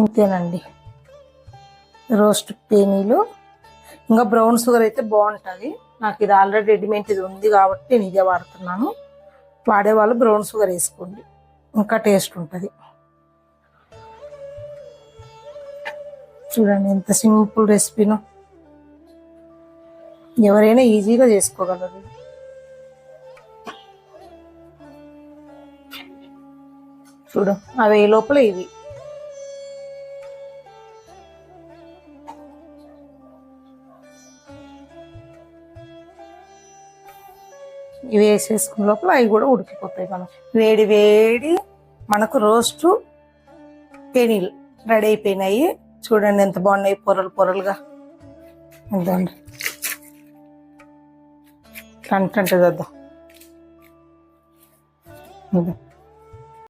ఇంతేనండి రోస్ట్ పేనీలు. ఇంకా brown sugar అయితే బాగుంటుంది. నాకు ఇది ఆల్రెడీ రెడీమేడ్ ఇది ఉంది కాబట్టి నేను ఇదే వాడుతున్నాను. వాడేవాళ్ళు బ్రౌన్ షుగర్ వేసుకోండి, ఇంకా టేస్ట్ ఉంటుంది. చూడండి ఎంత సింపుల్ రెసిపీను, ఎవరైనా ఈజీగా చేసుకోగలరు. చూడు అవి లోపల ఇవి ఇవి వేసేసుకున్న లోపల అవి కూడా ఉడికిపోతాయి. వేడి వేడి మనకు రోస్టు పెనీలు రెడీ అయిపోయినాయి. చూడండి ఎంత బాగున్నాయి, పొరలు పొరలుగా. ఇదండి అంటే చూద్దాం.